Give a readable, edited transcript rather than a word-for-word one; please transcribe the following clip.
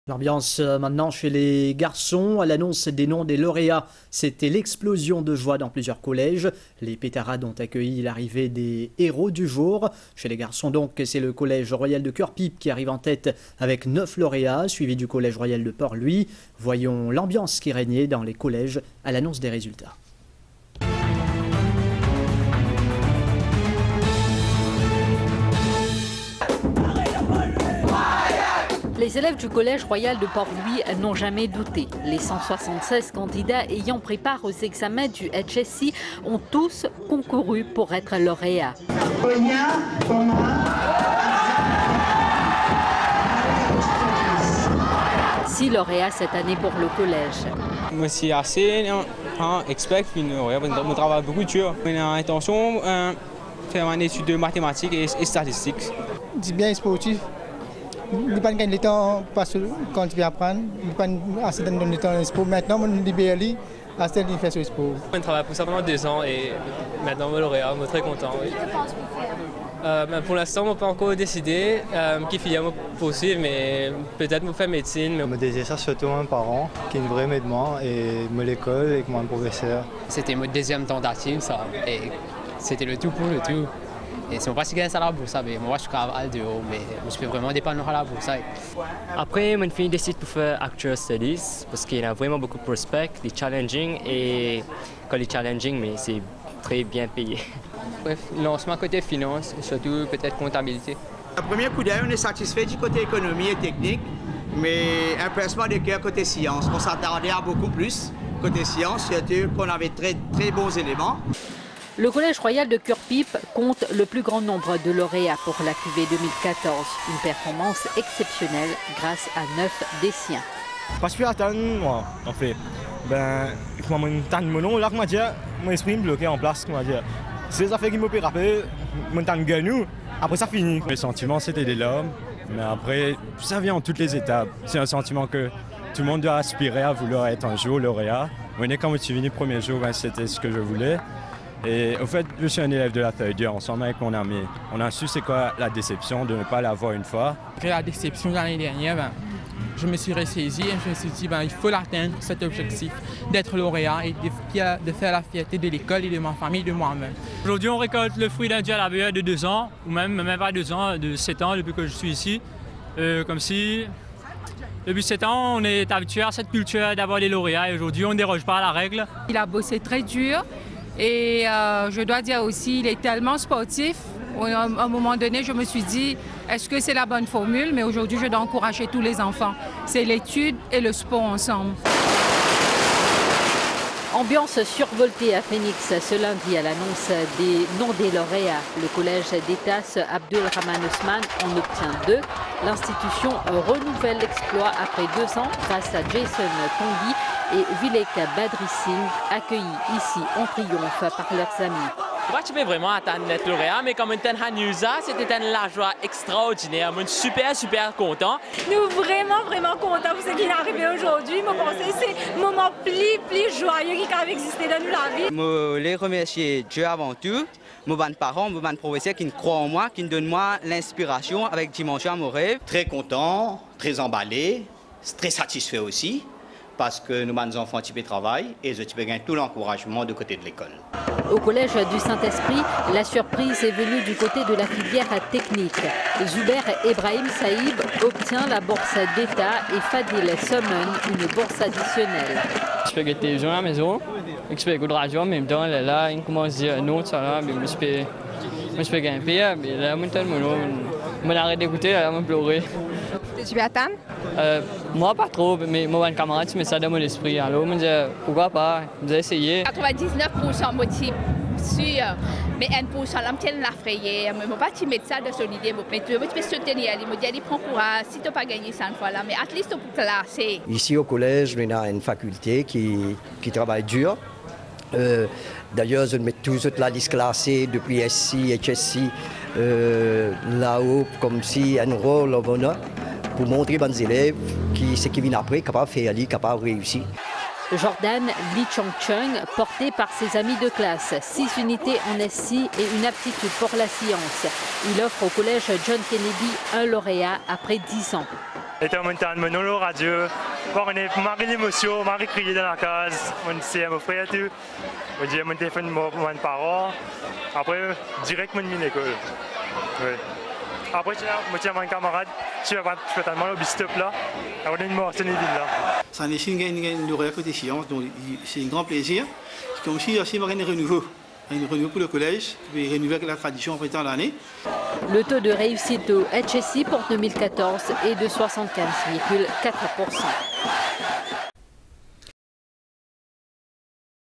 L'ambiance maintenant chez les garçons, à l'annonce des noms des lauréats, c'était l'explosion de joie dans plusieurs collèges. Les pétarades ont accueilli l'arrivée des héros du jour. Chez les garçons donc, c'est le collège royal de Cœur-Pipe qui arrive en tête avec 9 lauréats, suivi du collège royal de Port-Louis. Voyons l'ambiance qui régnait dans les collèges à l'annonce des résultats. Les élèves du Collège royal de Port-Louis n'ont jamais douté. Les 176 candidats ayant pris part aux examens du HSC ont tous concouru pour être lauréats. 6 lauréats cette année pour le collège. Moi, c'est assez expect, on travaille beaucoup dur. On a l'intention de faire une étude de mathématiques et statistiques. C'est bien sportif. Il n'y a pas de temps parce que quand tu viens apprendre, il n'y a pas assez de temps de sport. Maintenant, on libère assez de faire ce sport. On travaille pour ça pendant 2 ans et maintenant on est lauréat, on est très content. Oui. Pour l'instant, on n'a pas encore décidé qui filière me poursuivre, mais peut-être me faire médecine. Je me disais ça surtout à mes parents, qui est vrai m'aidement, et l'école avec mon professeur. C'était ma deuxième tentative, ça, et c'était le tout pour le tout. Et c'est pas si gagne ça la bourse, mais moi je travaille de haut, mais je peux vraiment dépendre de la bourse. Après, mon fille décide de faire Actual Studies parce qu'il a vraiment beaucoup de prospects, des challenging et quand les challenging, mais c'est très bien payé. Bref, lancement côté finance et surtout peut-être comptabilité. Le premier coup d'œil, on est satisfait du côté économie et technique, mais un pincement de cœur côté science. On s'attendait à beaucoup plus côté science, surtout qu'on avait très bons éléments. Le Collège royal de Cœur-Pipe compte le plus grand nombre de lauréats pour la cuvée 2014. Une performance exceptionnelle grâce à 9 des siens. Parce que moi, en fait, quand mon nom, là, mon esprit bloqué en place, c'est ça fait qu'il m'a rappelé, mon gagne, après ça finit. Le sentiment, c'était des larmes, mais après, ça vient en toutes les étapes. C'est un sentiment que tout le monde doit aspirer à vouloir être un jour lauréat. Quand je suis venu le premier jour, c'était ce que je voulais. Et au fait, je suis un élève de la feuille dure, ensemble avec mon ami. On a su c'est quoi la déception de ne pas l'avoir une fois. Après la déception l'année dernière, je me suis ressaisi et je me suis dit il faut l'atteindre, cet objectif d'être lauréat et de faire la fierté de l'école et de ma famille, de moi-même. Aujourd'hui, on récolte le fruit d'un dieu à la de 2 ans, ou même pas 2 ans, de 7 ans depuis que je suis ici. Comme si, depuis 7 ans, on est habitué à cette culture d'avoir les lauréats et aujourd'hui, on ne déroge pas à la règle. Il a bossé très dur. Et je dois dire aussi, il est tellement sportif. À un moment donné, je me suis dit, est-ce que c'est la bonne formule? Mais aujourd'hui, je dois encourager tous les enfants. C'est l'étude et le sport ensemble. Ambiance survoltée à Phoenix ce lundi à l'annonce des noms des lauréats. Le collège d'Etas Abdul Rahman Ousmane en obtient 2. L'institution renouvelle l'exploit après 2 ans grâce à Jason Tanguy et Vilek Badrissing, accueillis ici en triomphe par leurs amis. Moi, je peux vraiment attendre d'être lauréat, mais comme c'était la joie extraordinaire. Je suis super content. Nous vraiment contents pour ce qui est arrivé aujourd'hui. Je pense que c'est le moment plus joyeux qui a existé dans la vie. Je les remercier Dieu avant tout, mes parents, mes professeurs qui croient en moi, qui me donnent moi l'inspiration avec dimension à mon rêve. Très content, très emballé, très satisfait aussi. Parce que nous, nos enfants, type travail et je gagne tout l'encouragement de côté de l'école. Au collège du Saint-Esprit, la surprise est venue du côté de la filière technique. Zuber Ebrahim Saïb obtient la bourse d'État et Fadil Summon une bourse additionnelle. Je peux gâter les gens à la maison, je peux écouter la radio, mais en même temps, là, il commence à dire non, ça là, mais je peux gagner, mais là, je arrête d'écouter, là, je pleurer. Tu vas attendre? Moi, pas trop, mais mon camarade met ça dans mon esprit. Alors, je me dis, pourquoi pas? Je vais essayer. 99% motif sûr, mais 1% l'homme la frayère. Je ne peux pas te mettre ça dans son idée, mais tu peux soutenir. Il me dit, prends courage, si tu n'as pas gagné 100 fois là, mais at least tu peux classer. Ici au collège, on a une faculté qui travaille dur. D'ailleurs, je mets toujours la liste classée depuis SC, HSC, là-haut, comme si un rôle au bonheur, pour montrer aux élèves ce qui vient après, capable de faire, capable de réussir. Jordan Lee Chong-Chung, porté par ses amis de classe, 6 unités en SC et une aptitude pour la science. Il offre au collège John Kennedy un lauréat après 10 ans. Était en montagne, mon nom radio. On est marqué l'émotion, marqué crier dans la case. On s'est mon frère tout. On dit mon téléphone, mon parent. Après, direct mon l'école. Oui. Après, je tiens mon camarade. Je suis totalement au bistop là. On est une mort, c'est une ville là. Ça n'est une lauréat côté sciences, donc c'est un grand plaisir. C'est comme si on avait un renouveau. Un renouveau pour le collège, et renouveler la tradition en temps d'année. Le taux de réussite au HSI pour 2014 est de 75,4%.